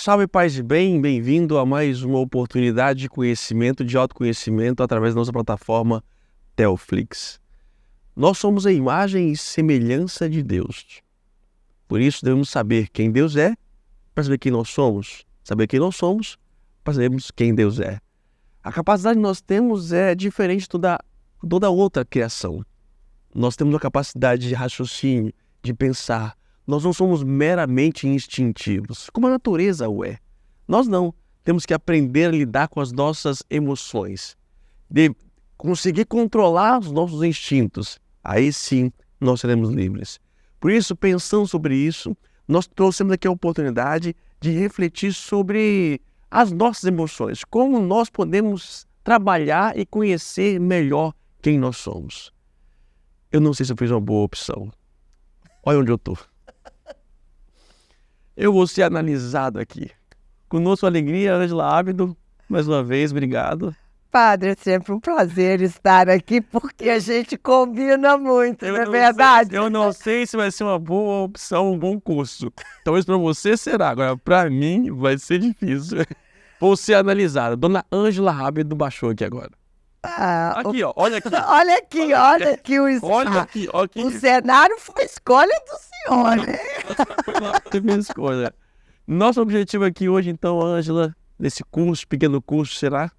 Salve, paz e bem, bem-vindo a mais uma oportunidade de conhecimento, de autoconhecimento através da nossa plataforma Telflix. Nós somos a imagem e semelhança de Deus. Por isso devemos saber quem Deus é para saber quem nós somos. Saber quem nós somos para sabermos quem Deus é. A capacidade que nós temos é diferente de toda outra criação. Nós temos a capacidade de raciocínio, de pensar. Nós não somos meramente instintivos, como a natureza o é. Nós não. Temos que aprender a lidar com as nossas emoções. De conseguir controlar os nossos instintos. Aí sim, nós seremos livres. Por isso, pensando sobre isso, nós trouxemos aqui a oportunidade de refletir sobre as nossas emoções. Como nós podemos trabalhar e conhecer melhor quem nós somos. Eu não sei se eu fiz uma boa opção. Olha onde eu estou. Eu vou ser analisado aqui. Conosco, alegria, Ângela Ábido. Mais uma vez, obrigado. Padre, é sempre um prazer estar aqui, porque a gente combina muito, não é verdade? Eu não sei se vai ser uma boa opção, um bom curso. Talvez para você será, agora para mim vai ser difícil. Vou ser analisado. Dona Ângela Ábido baixou aqui agora. Aqui, ó, olha aqui. Olha aqui, olha aqui. Olha aqui, olha aqui. O cenário foi escolha do senhor, né? Foi minha escolha. Nosso objetivo aqui hoje, então, Ângela, nesse curso, pequeno curso, será?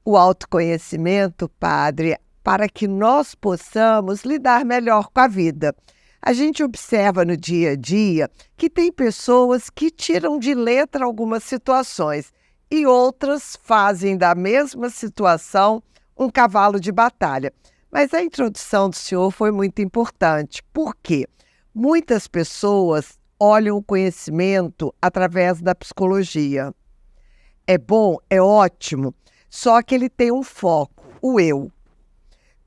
O autoconhecimento, padre, para que nós possamos lidar melhor com a vida. A gente observa no dia a dia que tem pessoas que tiram de letra algumas situações e outras fazem da mesma situação um cavalo de batalha. Mas a introdução do senhor foi muito importante. Por quê? Muitas pessoas olham o conhecimento através da psicologia. É bom, é ótimo, só que ele tem um foco, o eu.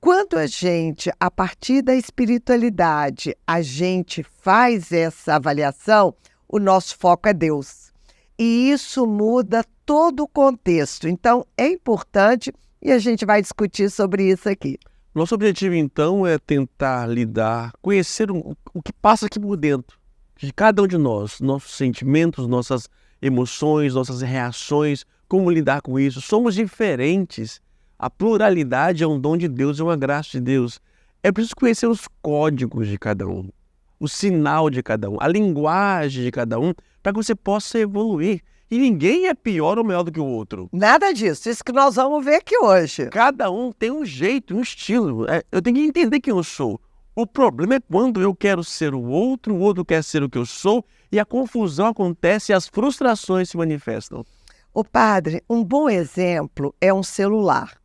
Quando a gente, a partir da espiritualidade, a gente faz essa avaliação, o nosso foco é Deus. E isso muda todo o contexto. Então, é importante e a gente vai discutir sobre isso aqui. Nosso objetivo, então, é tentar lidar, conhecer o que passa aqui por dentro de cada um de nós, nossos sentimentos, nossas emoções, nossas reações, como lidar com isso. Somos diferentes. A pluralidade é um dom de Deus, é uma graça de Deus. É preciso conhecer os códigos de cada um, o sinal de cada um, a linguagem de cada um, para que você possa evoluir. E ninguém é pior ou melhor do que o outro. Nada disso, isso que nós vamos ver aqui hoje. Cada um tem um jeito, um estilo. Eu tenho que entender quem eu sou. O problema é quando eu quero ser o outro quer ser o que eu sou, e a confusão acontece e as frustrações se manifestam. Ô padre, um bom exemplo é um celular.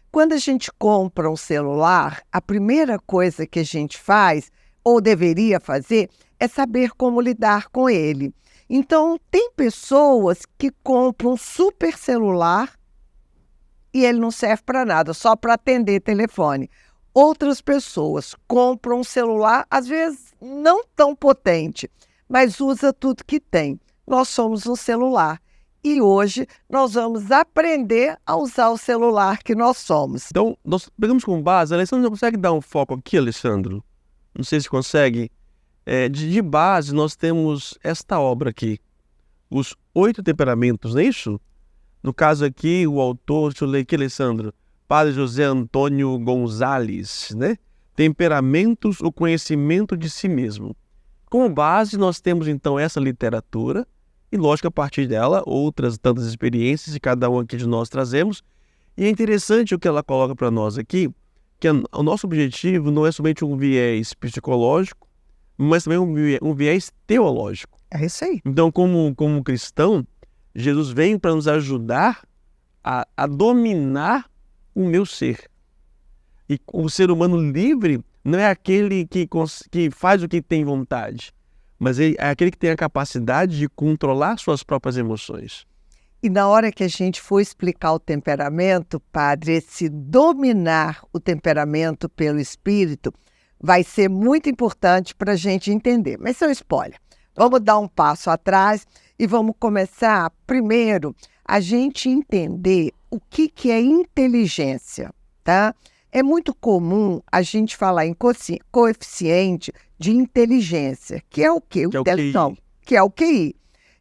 Quando a gente compra um celular, a primeira coisa que a gente faz, ou deveria fazer, é saber como lidar com ele. Então, tem pessoas que compram um super celular e ele não serve para nada, só para atender telefone. Outras pessoas compram um celular, às vezes não tão potente, mas usa tudo que tem. Nós somos um celular e hoje nós vamos aprender a usar o celular que nós somos. Então, nós pegamos como base, Alessandro, consegue dar um foco aqui, Alessandro? Não sei se consegue. De base, nós temos esta obra aqui, os 8 temperamentos, não é isso? No caso aqui, o autor, deixa eu ler aqui, Alessandro, Padre José Antônio Gonzalez, né? Temperamentos, o conhecimento de si mesmo. Como base, nós temos então essa literatura, e lógico, a partir dela, outras tantas experiências que cada um aqui de nós trazemos. E é interessante o que ela coloca para nós aqui, que o nosso objetivo não é somente um viés psicológico, mas também um viés teológico. É isso aí. Então, como cristão, Jesus vem para nos ajudar a dominar o meu ser. E o ser humano livre não é aquele que faz o que tem vontade, mas é aquele que tem a capacidade de controlar suas próprias emoções. E na hora que a gente for explicar o temperamento, padre, esse dominar o temperamento pelo espírito vai ser muito importante para a gente entender. Mas seu spoiler, vamos dar um passo atrás e vamos começar primeiro a gente entender o que é inteligência, tá? É muito comum a gente falar em coeficiente de inteligência, que é o quê? Que é o QI. Que é o QI.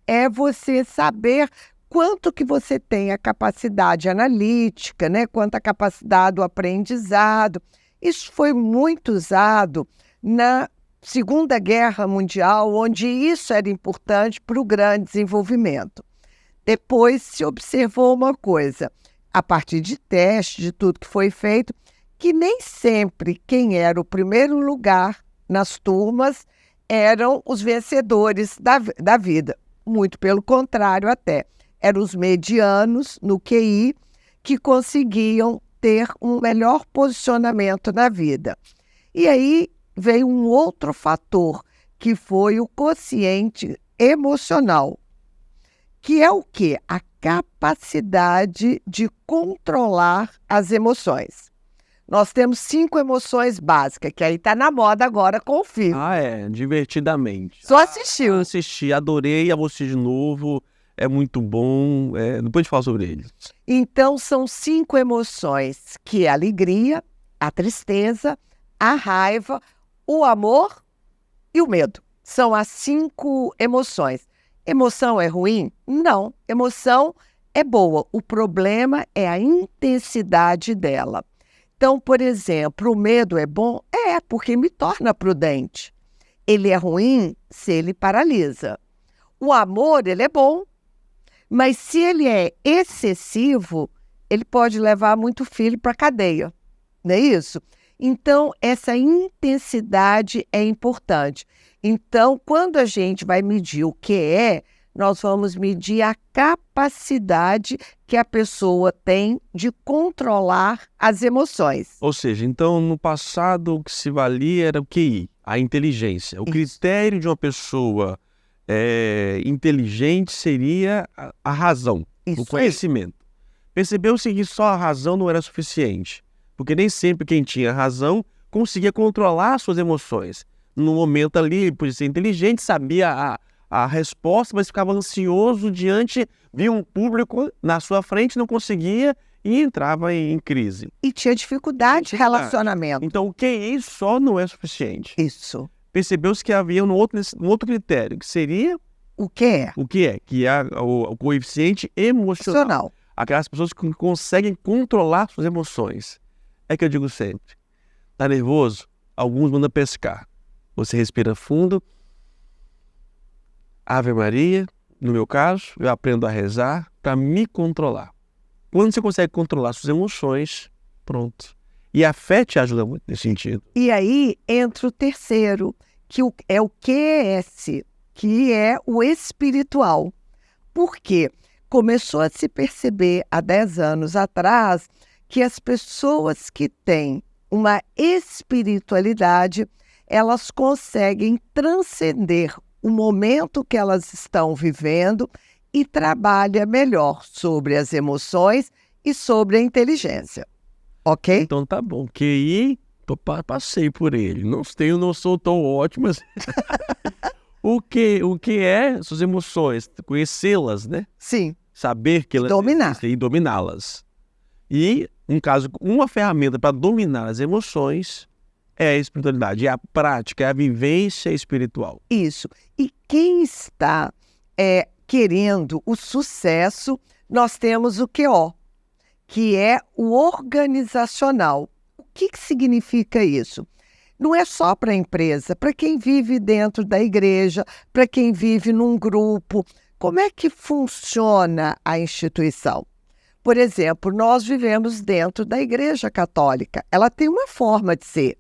é você saber quanto que você tem a capacidade analítica, né? Quanto a capacidade do aprendizado. Isso foi muito usado na Segunda Guerra Mundial, onde isso era importante para o grande desenvolvimento. Depois se observou uma coisa, a partir de testes, de tudo que foi feito, que nem sempre quem era o primeiro lugar nas turmas eram os vencedores da vida. Muito pelo contrário até. Eram os medianos no QI que conseguiam ter um melhor posicionamento na vida. E aí veio um outro fator, que foi o quociente emocional, que é o quê? A capacidade de controlar as emoções. Nós temos 5 emoções básicas, que aí está na moda agora com o filme. Divertidamente. Só assistiu. Assisti, adorei, vou assistir de novo, é muito bom, depois a gente fala sobre ele. Então, são 5 emoções, que é a alegria, a tristeza, a raiva, o amor e o medo. São as 5 emoções. Emoção é ruim? Não. Emoção é boa. O problema é a intensidade dela. Então, por exemplo, o medo é bom? É, porque me torna prudente. Ele é ruim se ele paralisa. O amor, ele é bom, mas se ele é excessivo, ele pode levar muito filho para a cadeia, não é isso? Então, essa intensidade é importante. Então, quando a gente vai medir o que nós vamos medir a capacidade que a pessoa tem de controlar as emoções. Ou seja, então, no passado, o que se valia era o QI, a inteligência. O critério de uma pessoa inteligente seria a razão, o conhecimento. Percebeu-se que só a razão não era suficiente, porque nem sempre quem tinha razão conseguia controlar suas emoções. No momento ali, ele podia ser inteligente, sabia a resposta, mas ficava ansioso via um público na sua frente, não conseguia e entrava em crise. E tinha dificuldade de relacionamento. Então, o QI só não é suficiente. Isso. Percebeu-se que havia um outro critério, que seria... O que é? Que é o coeficiente emocional. Aquelas pessoas que conseguem controlar suas emoções. É que eu digo sempre, tá nervoso? Alguns mandam pescar. Você respira fundo, Ave Maria, no meu caso, eu aprendo a rezar para me controlar. Quando você consegue controlar suas emoções, pronto. E a fé te ajuda muito nesse sentido. E aí entra o terceiro, que é o QS, que é o espiritual. Por quê? Começou a se perceber há 10 anos atrás que as pessoas que têm uma espiritualidade, elas conseguem transcender o momento que elas estão vivendo e trabalha melhor sobre as emoções e sobre a inteligência. Ok? Então tá bom. QI, passei por ele. Não sou tão ótimo, mas... O que é suas emoções? Conhecê-las, né? Sim. Saber que elas existem e dominá-las. E, uma ferramenta para dominar as emoções é a espiritualidade, é a prática, é a vivência espiritual. Isso. E quem está querendo o sucesso, nós temos o QO, que é o organizacional. O que significa isso? Não é só para a empresa, para quem vive dentro da igreja, para quem vive num grupo. Como é que funciona a instituição? Por exemplo, nós vivemos dentro da Igreja Católica. Ela tem uma forma de ser.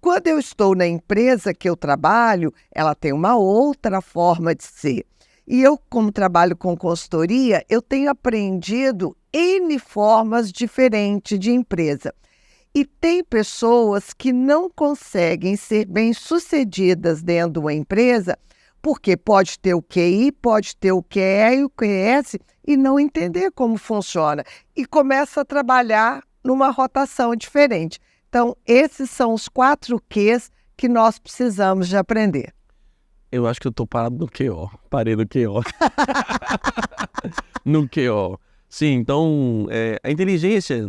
Quando eu estou na empresa que eu trabalho, ela tem uma outra forma de ser. E eu, como trabalho com consultoria, eu tenho aprendido N formas diferentes de empresa. E tem pessoas que não conseguem ser bem-sucedidas dentro de uma empresa porque pode ter o QI, pode ter o QE e o QS e não entender como funciona. E começa a trabalhar numa rotação diferente. Então, esses são os 4 Qs que nós precisamos de aprender. Eu acho que eu estou parado no QO. Parei no QO. No QO. Sim, então, a inteligência,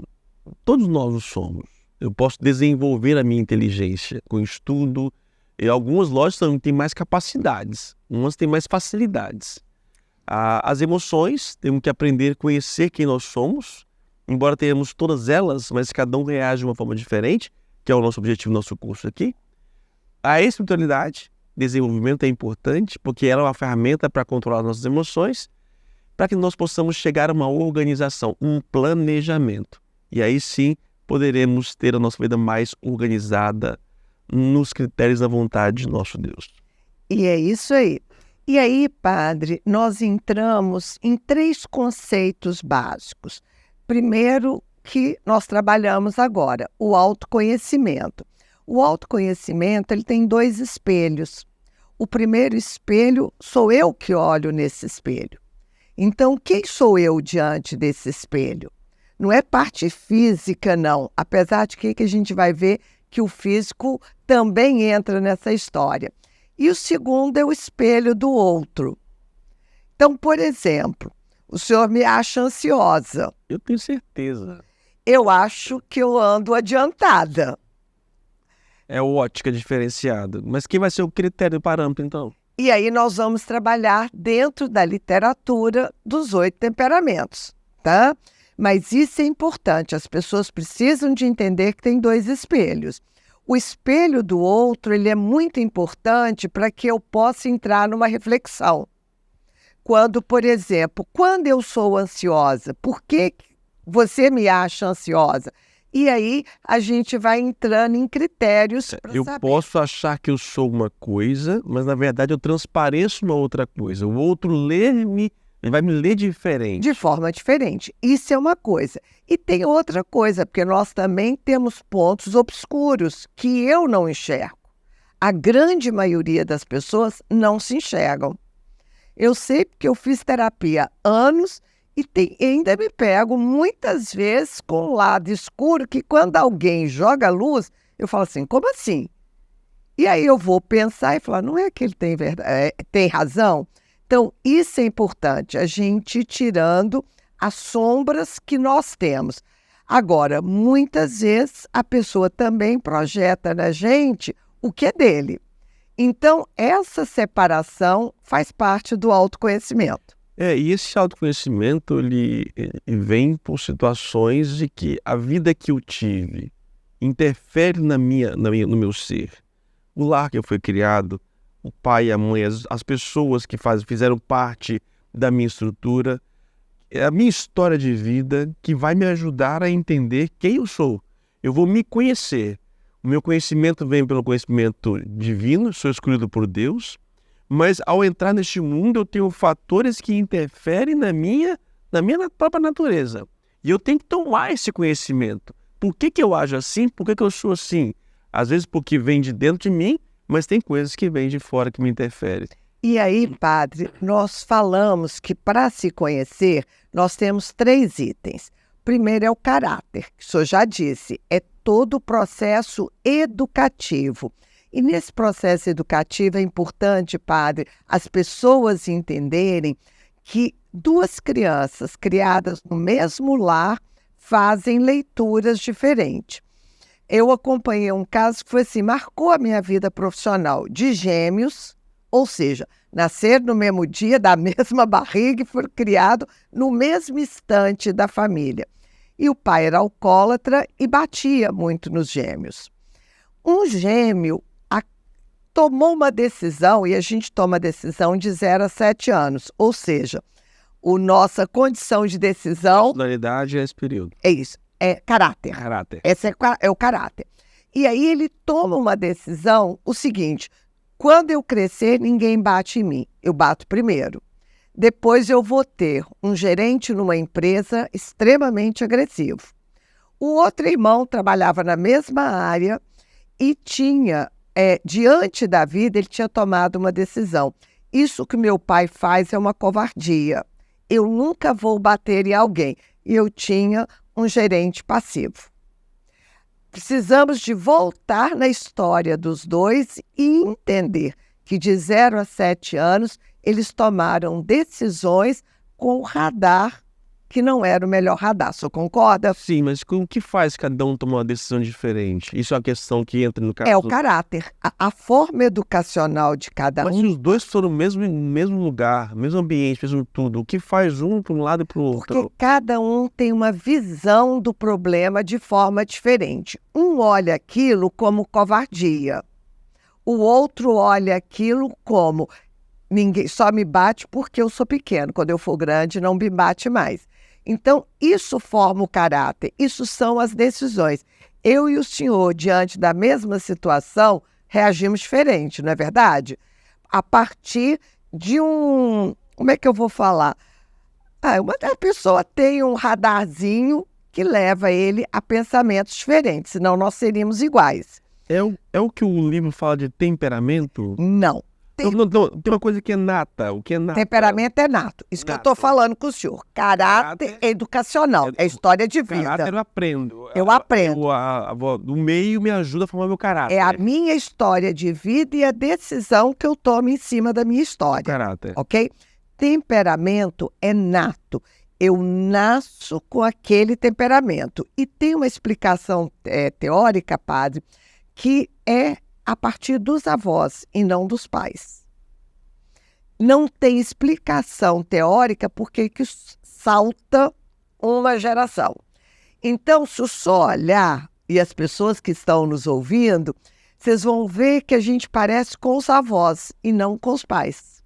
todos nós o somos. Eu posso desenvolver a minha inteligência com estudo. E algumas lojas têm mais capacidades, umas têm mais facilidades. As emoções, temos que aprender a conhecer quem nós somos, embora tenhamos todas elas, mas cada um reage de uma forma diferente, que é o nosso objetivo, nosso curso aqui. A espiritualidade, desenvolvimento é importante, porque ela é uma ferramenta para controlar as nossas emoções, para que nós possamos chegar a uma organização, um planejamento. E aí sim, poderemos ter a nossa vida mais organizada nos critérios da vontade de nosso Deus. E é isso aí. E aí, padre, nós entramos em 3 conceitos básicos. Primeiro, que nós trabalhamos agora, o autoconhecimento. O autoconhecimento, ele tem 2 espelhos. O primeiro espelho sou eu que olho nesse espelho. Então, quem sou eu diante desse espelho? Não é parte física, não. Apesar de que a gente vai ver que o físico também entra nessa história. E o segundo é o espelho do outro. Então, por exemplo, o senhor me acha ansiosa. Eu tenho certeza. Eu acho que eu ando adiantada. É ótica diferenciada. Mas quem vai ser o critério, o parâmetro, então? E aí nós vamos trabalhar dentro da literatura dos 8 temperamentos, tá? Mas isso é importante, as pessoas precisam de entender que tem 2 espelhos. O espelho do outro, ele é muito importante para que eu possa entrar numa reflexão. Quando, por exemplo, quando eu sou ansiosa, por que você me acha ansiosa? E aí a gente vai entrando em critérios para saber. Eu posso achar que eu sou uma coisa, mas na verdade eu transpareço uma outra coisa. O outro vai me ler diferente. De forma diferente. Isso é uma coisa. E tem outra coisa, porque nós também temos pontos obscuros que eu não enxergo. A grande maioria das pessoas não se enxergam. Eu sei porque eu fiz terapia há anos e ainda me pego muitas vezes com um lado escuro que quando alguém joga luz, eu falo assim, como assim? E aí eu vou pensar e falar, não é que ele tem razão? Então, isso é importante, a gente tirando as sombras que nós temos. Agora, muitas vezes a pessoa também projeta na gente o que é dele. Então, essa separação faz parte do autoconhecimento. E esse autoconhecimento, ele vem por situações de que a vida que eu tive interfere no meu ser. O lar que eu fui criado, o pai e a mãe, as pessoas que fizeram parte da minha estrutura, é a minha história de vida que vai me ajudar a entender quem eu sou. Eu vou me conhecer. O meu conhecimento vem pelo conhecimento divino, sou escolhido por Deus, mas ao entrar neste mundo eu tenho fatores que interferem na minha própria natureza. E eu tenho que tomar esse conhecimento. Por que eu ajo assim? Por que eu sou assim? Às vezes porque vem de dentro de mim, mas tem coisas que vêm de fora que me interferem. E aí, padre, nós falamos que para se conhecer, nós temos 3 itens. Primeiro é o caráter, que o senhor já disse, é todo o processo educativo. E nesse processo educativo é importante, padre, as pessoas entenderem que 2 crianças criadas no mesmo lar fazem leituras diferentes. Eu acompanhei um caso que foi assim, marcou a minha vida profissional, de gêmeos, ou seja, nasceram no mesmo dia, da mesma barriga e foram criados no mesmo instante da família. E o pai era alcoólatra e batia muito nos gêmeos. Um gêmeo tomou uma decisão, e a gente toma decisão de 0 a 7 anos, ou seja, nossa condição de decisão... Personalidade é esse período. É isso, é caráter. Esse é o caráter. E aí ele toma uma decisão, o seguinte, quando eu crescer, ninguém bate em mim, eu bato primeiro. Depois eu vou ter um gerente numa empresa extremamente agressivo. O outro irmão trabalhava na mesma área e tinha... diante da vida, ele tinha tomado uma decisão. Isso que meu pai faz é uma covardia. Eu nunca vou bater em alguém. E eu tinha um gerente passivo. Precisamos de voltar na história dos 2 e entender que de 0 a 7 anos, eles tomaram decisões com o radar que não era o melhor radar. Você concorda? Sim, mas o que faz cada um tomar uma decisão diferente? Isso é uma questão que entra no caso. É o caráter. A forma educacional de cada Mas um. se os dois foram no mesmo lugar, mesmo ambiente, mesmo tudo, o que faz um para um lado e para o outro? Porque cada um tem uma visão do problema de forma diferente. Um olha aquilo como covardia. O outro olha aquilo como ninguém só me bate porque eu sou pequeno. Quando eu for grande, não me bate mais. Então, isso forma o caráter. Isso são as decisões. Eu e o senhor, diante da mesma situação, reagimos diferente, não é verdade? A partir de um... Como é que eu vou falar? A pessoa tem um radarzinho que leva ele a pensamentos diferentes, senão nós seríamos iguais. É o que o livro fala de temperamento? Não. Não, tem uma coisa que é nata. O que é nata? Temperamento é nato. Isso que eu estou falando com o senhor. Caráter educacional. É história de vida. Caráter eu aprendo. Eu aprendo. O meio me ajuda a formar meu caráter. É a minha história de vida e a decisão que eu tomo em cima da minha história. Caráter. Ok? Temperamento é nato. Eu nasço com aquele temperamento. E tem uma explicação teórica, padre, que é a partir dos avós e não dos pais. Não tem explicação teórica porque que salta uma geração. Então, se o só olhar, e as pessoas que estão nos ouvindo, vocês vão ver que a gente parece com os avós e não com os pais.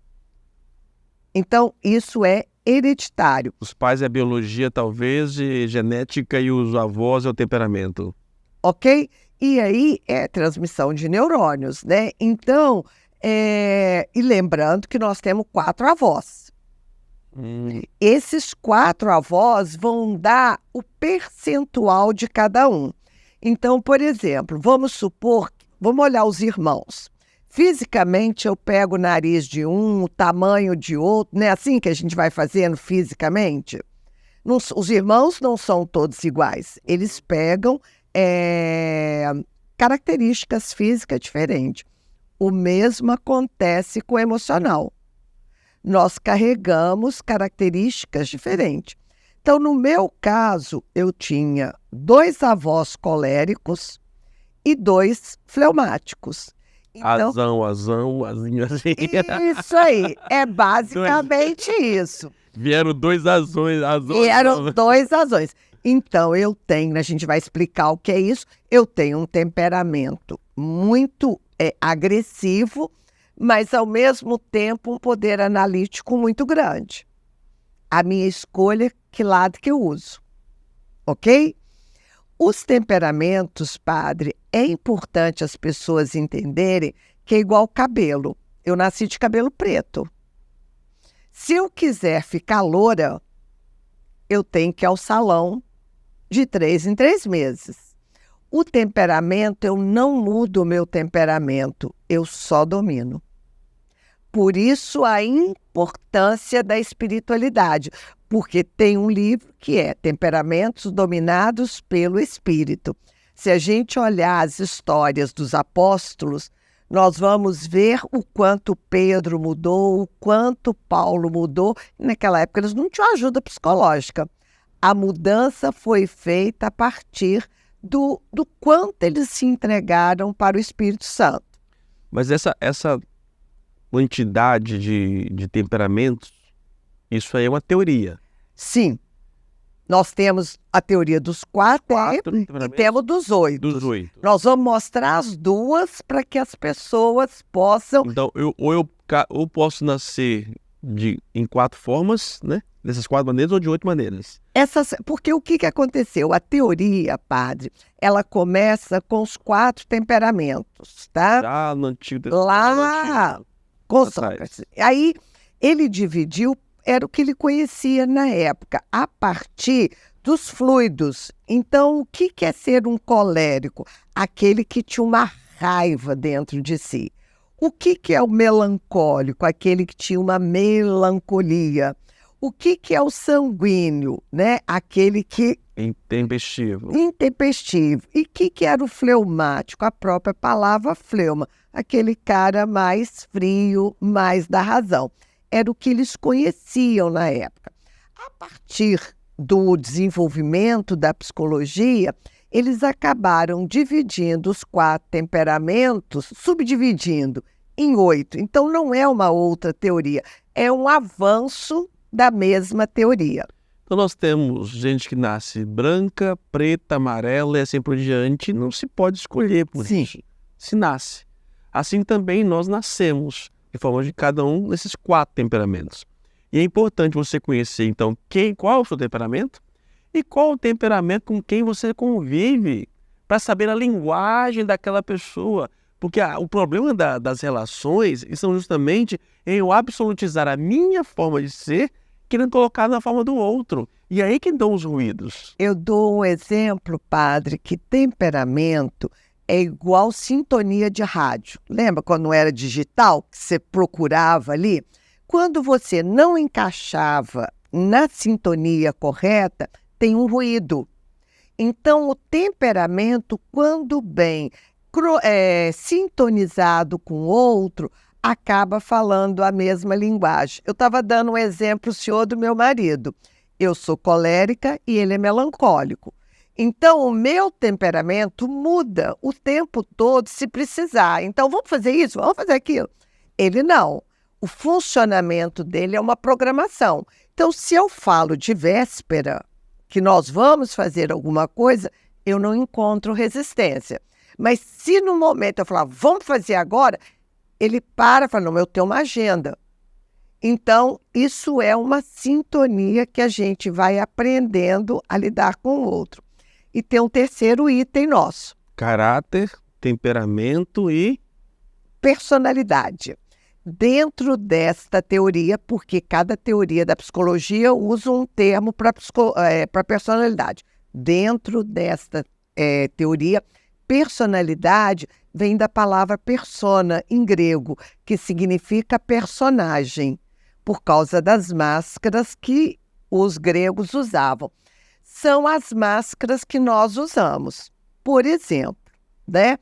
Então, isso é hereditário. Os pais é a biologia, talvez, e genética, e os avós é o temperamento. Ok? E aí é transmissão de neurônios, né? Então, e lembrando que nós temos 4 avós. Esses 4 avós vão dar o percentual de cada um. Então, por exemplo, vamos olhar os irmãos. Fisicamente, eu pego o nariz de um, o tamanho de outro, não é assim que a gente vai fazendo fisicamente? Os irmãos não são todos iguais. Eles pegam características físicas diferentes. O mesmo acontece com o emocional. Nós carregamos características diferentes. Então, no meu caso, eu tinha 2 avós coléricos e 2 fleumáticos. Então, azinho. isso aí, é basicamente isso. Vieram 2 azões. Vieram 2 azões. Então, a gente vai explicar o que é isso. Eu tenho um temperamento muito agressivo, mas, ao mesmo tempo, um poder analítico muito grande. A minha escolha é que lado que eu uso, ok? Os temperamentos, padre, é importante as pessoas entenderem que é igual cabelo. Eu nasci de cabelo preto. Se eu quiser ficar loura, eu tenho que ir ao salão de 3 em 3 meses. O temperamento, eu não mudo o meu temperamento, eu só domino. Por isso a importância da espiritualidade, porque tem um livro que é Temperamentos Dominados pelo Espírito. Se a gente olhar as histórias dos apóstolos, nós vamos ver o quanto Pedro mudou, o quanto Paulo mudou. Naquela época eles não tinham ajuda psicológica. A mudança foi feita a partir do quanto eles se entregaram para o Espírito Santo. Mas essa quantidade de temperamentos, isso aí é uma teoria. Sim. Nós temos a teoria dos 4 e temos dos 8. Dos 8. Nós vamos mostrar as 2 para que as pessoas possam... Então, eu posso nascer em 4 formas, né? Dessas 4 maneiras ou de 8 maneiras. Porque o que aconteceu? A teoria, padre, ela começa com os 4 temperamentos, tá? Já no Antigo Testamento. Lá com Sócrates. Aí ele dividiu, era o que ele conhecia na época, a partir dos fluidos. Então, o que é ser um colérico? Aquele que tinha uma raiva dentro de si. O que é o melancólico? Aquele que tinha uma melancolia. O que é o sanguíneo, né? Aquele que... Intempestivo. Intempestivo. E o que era o fleumático? A própria palavra fleuma. Aquele cara mais frio, mais da razão. Era o que eles conheciam na época. A partir do desenvolvimento da psicologia, eles acabaram dividindo os 4 temperamentos, subdividindo em 8. Então, não é uma outra teoria, é um avanço da mesma teoria. Então nós temos gente que nasce branca, preta, amarela e assim por diante. Não se pode escolher por Sim. isso. Se nasce. Assim também nós nascemos, de forma de cada um desses 4 temperamentos. E é importante você conhecer, então, qual é o seu temperamento e qual o temperamento com quem você convive, para saber a linguagem daquela pessoa. Porque o problema das relações são justamente em eu absolutizar a minha forma de ser, querendo colocar na forma do outro. E aí que dão os ruídos. Eu dou um exemplo, padre, que temperamento é igual sintonia de rádio. Lembra quando era digital, que você procurava ali? Quando você não encaixava na sintonia correta, tem um ruído. Então, o temperamento, quando bem sintonizado com o outro, acaba falando a mesma linguagem. Eu estava dando um exemplo, senhor, do meu marido. Eu sou colérica e ele é melancólico. Então, o meu temperamento muda o tempo todo se precisar. Então, vamos fazer isso? Vamos fazer aquilo? Ele não. O funcionamento dele é uma programação. Então, se eu falo de véspera, que nós vamos fazer alguma coisa, eu não encontro resistência. Mas se no momento eu falar, vamos fazer agora, ele para e fala, não, eu tenho uma agenda. Então, isso é uma sintonia que a gente vai aprendendo a lidar com o outro. E tem um terceiro item nosso. Caráter, temperamento e personalidade. Dentro desta teoria, porque cada teoria da psicologia usa um termo para personalidade. Dentro desta teoria, personalidade vem da palavra persona, em grego, que significa personagem, por causa das máscaras que os gregos usavam. São as máscaras que nós usamos. Por exemplo, né?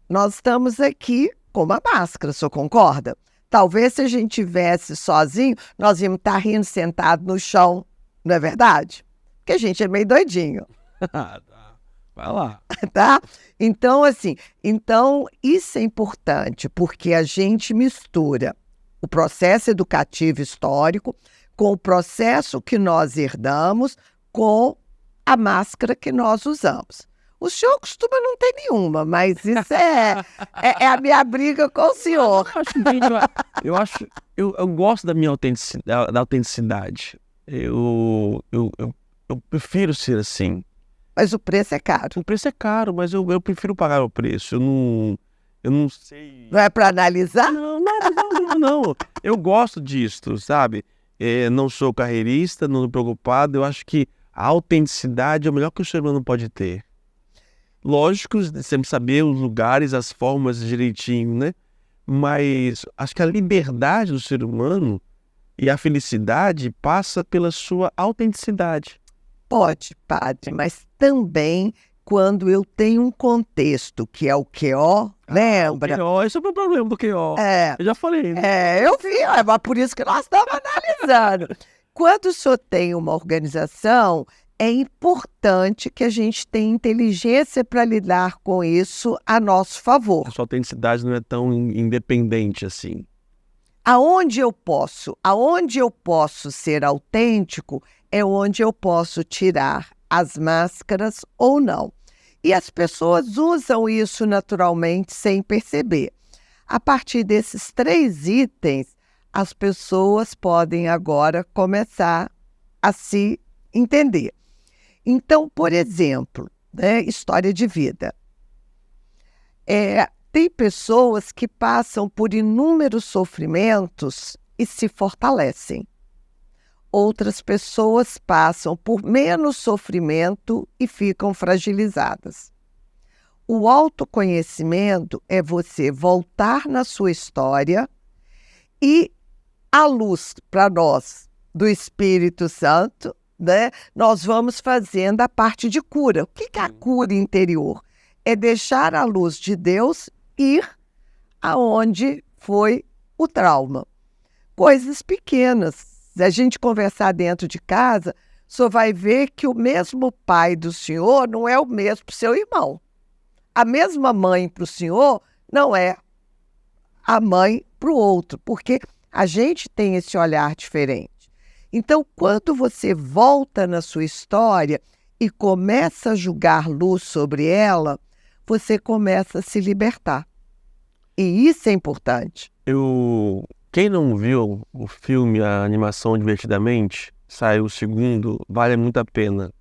Nós estamos aqui com uma máscara, o senhor concorda? Talvez se a gente estivesse sozinho, nós íamos estar rindo sentado no chão, não é verdade? Porque a gente é meio doidinho. Vai lá. Tá? Então, isso é importante, porque a gente mistura o processo educativo histórico com o processo que nós herdamos, com a máscara que nós usamos. O senhor costuma não ter nenhuma, mas isso é a minha briga com o senhor. Eu gosto da minha autenticidade. Eu prefiro ser assim. Mas o preço é caro. O preço é caro, mas eu prefiro pagar o preço. Eu não sei... Não é para analisar? Não. Eu gosto disso, sabe? Não sou carreirista, não estou preocupado. Eu acho que a autenticidade é o melhor que o ser humano pode ter. Lógico, sempre saber os lugares, as formas direitinho, né? Mas acho que a liberdade do ser humano e a felicidade passa pela sua autenticidade. Pode, padre, mas também quando eu tenho um contexto, que é o QO, lembra? O QO, esse é o problema do QO. Eu já falei, né? Eu vi, mas por isso que nós estamos analisando. Quando o senhor tem uma organização, é importante que a gente tenha inteligência para lidar com isso a nosso favor. A sua autenticidade não é tão independente assim. Aonde eu posso ser autêntico é onde eu posso tirar as máscaras ou não. E as pessoas usam isso naturalmente sem perceber. A partir desses 3 itens, as pessoas podem agora começar a se entender. Então, por exemplo, né, história de vida. Tem pessoas que passam por inúmeros sofrimentos e se fortalecem. Outras pessoas passam por menos sofrimento e ficam fragilizadas. O autoconhecimento é você voltar na sua história e a luz para nós do Espírito Santo, né, nós vamos fazendo a parte de cura. O que é a cura interior? É deixar a luz de Deus ir aonde foi o trauma. Coisas pequenas. Se a gente conversar dentro de casa o senhor vai ver que o mesmo pai do senhor não é o mesmo para o seu irmão. A mesma mãe para o senhor não é a mãe para o outro, porque a gente tem esse olhar diferente. Então, quando você volta na sua história e começa a jogar luz sobre ela, você começa a se libertar. E isso é importante. Quem não viu o filme, a animação Divertidamente, saiu o segundo, vale muito a pena.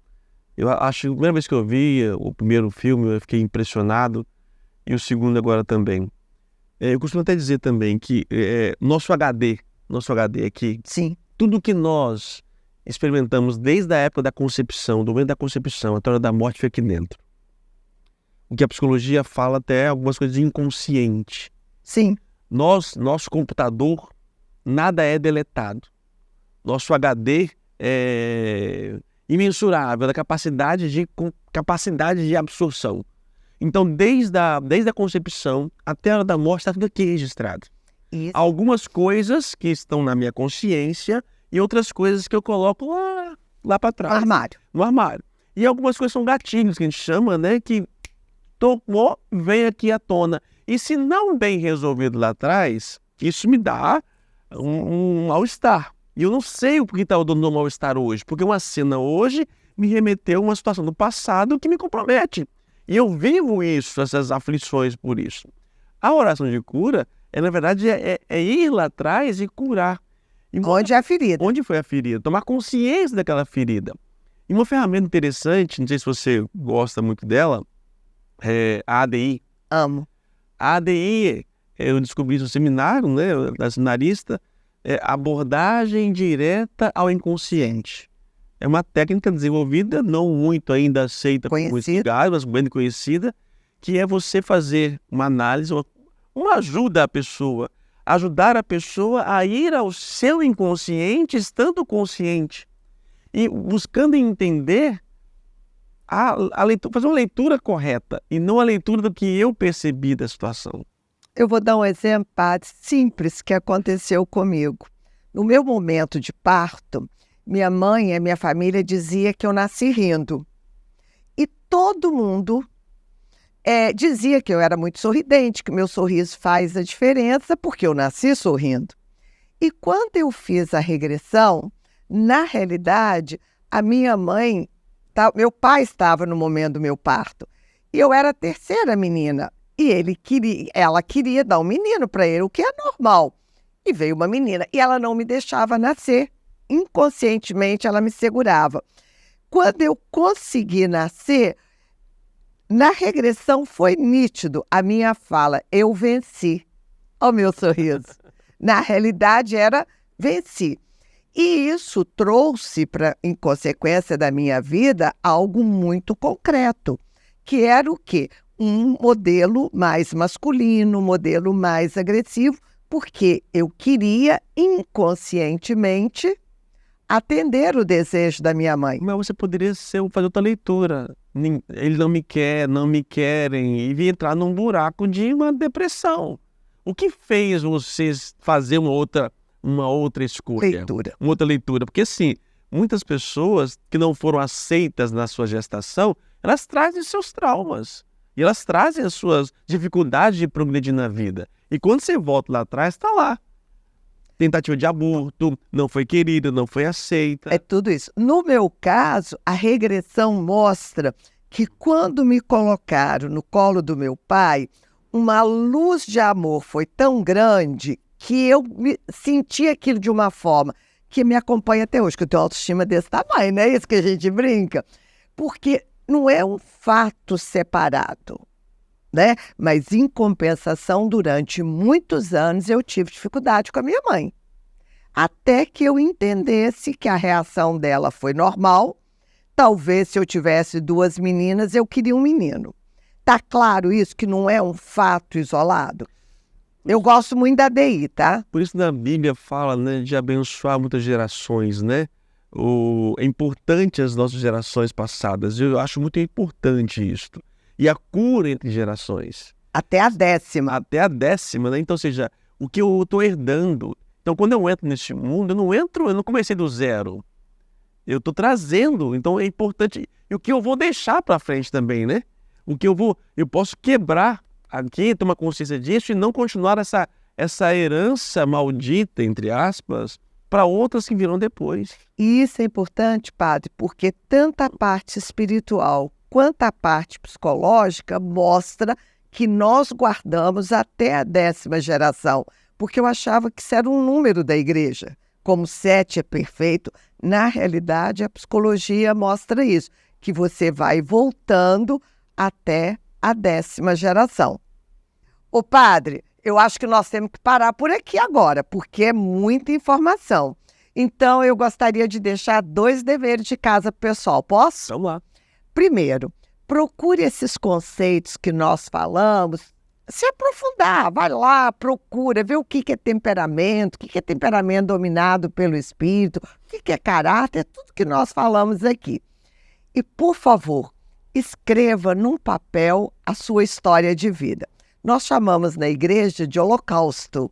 Eu acho que a primeira vez que eu vi o primeiro filme, eu fiquei impressionado, e o segundo agora também. Eu costumo até dizer também que nosso HD aqui, Sim. tudo que nós experimentamos desde a época da concepção, do momento da concepção até a hora da morte, fica aqui dentro. O que a psicologia fala até algumas coisas de inconsciente. Sim. Nosso computador, nada é deletado. Nosso HD é imensurável, da capacidade de absorção. Então, desde a concepção até a hora da morte, está tudo aqui registrado. Isso. Algumas coisas que estão na minha consciência e outras coisas que eu coloco lá para trás. No armário. E algumas coisas são gatilhos, que a gente chama, né? Que tocou, vem aqui à tona. E se não bem resolvido lá atrás, isso me dá um mal-estar. E eu não sei o que está dando um mal-estar hoje, porque uma cena hoje me remeteu a uma situação do passado que me compromete. E eu vivo isso, essas aflições por isso. A oração de cura, na verdade, é ir lá atrás e curar. Onde é a ferida? Onde foi a ferida? Tomar consciência daquela ferida. E uma ferramenta interessante, não sei se você gosta muito dela, é a ADI. Amo. A ADI, eu descobri isso no seminário, né, da seminarista, abordagem direta ao inconsciente. É uma técnica desenvolvida, não muito ainda aceita como estudada, mas bem conhecida, que é você fazer uma análise, uma ajuda à pessoa, ajudar a pessoa a ir ao seu inconsciente, estando consciente, e buscando entender a leitura, fazer uma leitura correta, e não a leitura do que eu percebi da situação. Eu vou dar um exemplo simples que aconteceu comigo. No meu momento de parto, minha mãe e minha família dizia que eu nasci rindo. E todo mundo dizia que eu era muito sorridente, que meu sorriso faz a diferença, porque eu nasci sorrindo. E quando eu fiz a regressão, na realidade, a minha mãe, meu pai estava no momento do meu parto, e eu era a terceira menina. E ela queria dar um menino para ele, o que é normal. E veio uma menina, e ela não me deixava nascer. Inconscientemente, ela me segurava. Quando eu consegui nascer, na regressão foi nítido a minha fala, eu venci. Olha o meu sorriso. Na realidade, era venci. E isso trouxe, em consequência da minha vida, algo muito concreto, que era o quê? Um modelo mais masculino, um modelo mais agressivo, porque eu queria inconscientemente atender o desejo da minha mãe. Mas você poderia fazer outra leitura. Eles não me querem, e entrar num buraco de uma depressão. O que fez você fazer uma outra escolha? Uma outra leitura. Porque, assim, muitas pessoas que não foram aceitas na sua gestação, elas trazem seus traumas. E elas trazem as suas dificuldades de progredir na vida. E quando você volta lá atrás, está lá. Tentativa de aborto, não foi querida, não foi aceita. É tudo isso. No meu caso, a regressão mostra que quando me colocaram no colo do meu pai, uma luz de amor foi tão grande que eu senti aquilo de uma forma que me acompanha até hoje, que eu tenho autoestima desse tamanho, não é isso que a gente brinca? Porque não é um fato separado, né? Mas, em compensação, durante muitos anos eu tive dificuldade com a minha mãe. Até que eu entendesse que a reação dela foi normal. Talvez, se eu tivesse duas meninas, eu queria um menino. Tá claro isso, que não é um fato isolado? Eu gosto muito da DI, tá? Por isso na Bíblia fala, né, de abençoar muitas gerações, né? É importante as nossas gerações passadas. Eu acho muito importante isso. E a cura entre gerações. Até a 10ª. Até a 10ª, né? Então, ou seja, o que eu estou herdando. Então, quando eu entro nesse mundo, eu não comecei do zero. Eu estou trazendo, então é importante. E o que eu vou deixar para frente também, né? Eu posso quebrar aqui, tomar consciência disso e não continuar essa herança maldita, entre aspas, para outras que virão depois. E isso é importante, padre, porque tanto a parte espiritual quanto a parte psicológica mostra que nós guardamos até a 10ª geração, porque eu achava que isso era um número da igreja. Como 7 é perfeito, na realidade a psicologia mostra isso, que você vai voltando até a 10ª geração. Ô padre, eu acho que nós temos que parar por aqui agora, porque é muita informação. Então eu gostaria de deixar 2 deveres de casa pro pessoal, posso? Vamos lá. Primeiro, procure esses conceitos que nós falamos, se aprofundar, vai lá, procura, vê o que é temperamento, o que é temperamento dominado pelo espírito, o que é caráter, tudo que nós falamos aqui. E, por favor, escreva num papel a sua história de vida. Nós chamamos na igreja de holocausto. O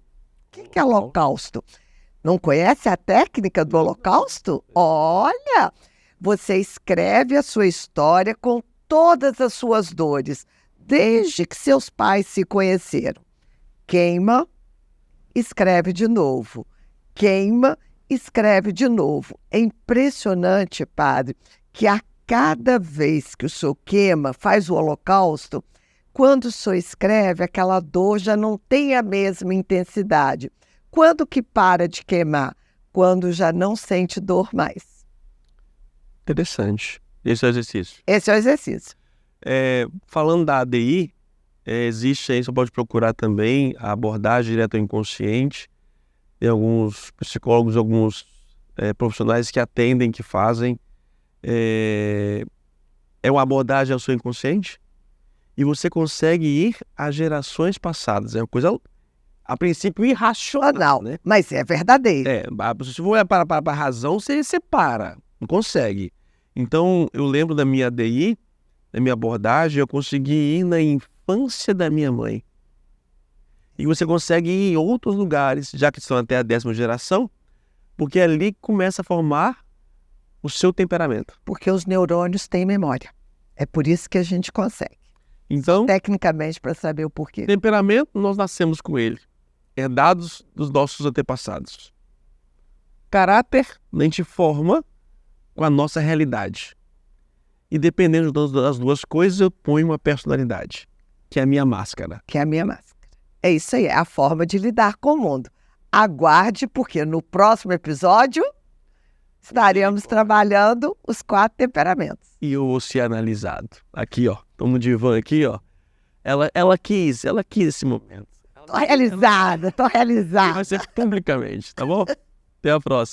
que é holocausto? Não conhece a técnica do holocausto? Olha, você escreve a sua história com todas as suas dores, desde que seus pais se conheceram. Queima, escreve de novo. Queima, escreve de novo. É impressionante, padre, que a cada vez que o senhor queima, faz o holocausto, quando o senhor escreve, aquela dor já não tem a mesma intensidade. Quando que para de queimar? Quando já não sente dor mais. Interessante. Esse é o exercício. Esse é o exercício. Falando da ADI, existe aí, você pode procurar também a abordagem direta ao inconsciente. Tem alguns psicólogos, alguns profissionais que atendem, que fazem. É uma abordagem ao seu inconsciente e você consegue ir a gerações passadas. É uma coisa, a princípio, irracional, né? Mas é verdadeiro. Se for olhar para a razão, você separa, não consegue. Então, eu lembro da minha ADI, da minha abordagem, eu consegui ir na infância da minha mãe. E você consegue ir em outros lugares, já que estão até a 10ª geração, porque ali começa a formar o seu temperamento. Porque os neurônios têm memória. É por isso que a gente consegue. Então, tecnicamente, para saber o porquê. Temperamento, nós nascemos com ele, herdados dos nossos antepassados. Caráter, a gente forma com a nossa realidade. E dependendo das duas coisas, eu ponho uma personalidade, que é a minha máscara. Que é a minha máscara. É isso aí, é a forma de lidar com o mundo. Aguarde, porque no próximo episódio estaremos trabalhando os 4 temperamentos. E eu vou ser analisado. Aqui, ó. Tô no divã aqui, ó. Ela quis esse momento. Tô realizada. Vai ser publicamente, tá bom? Até a próxima.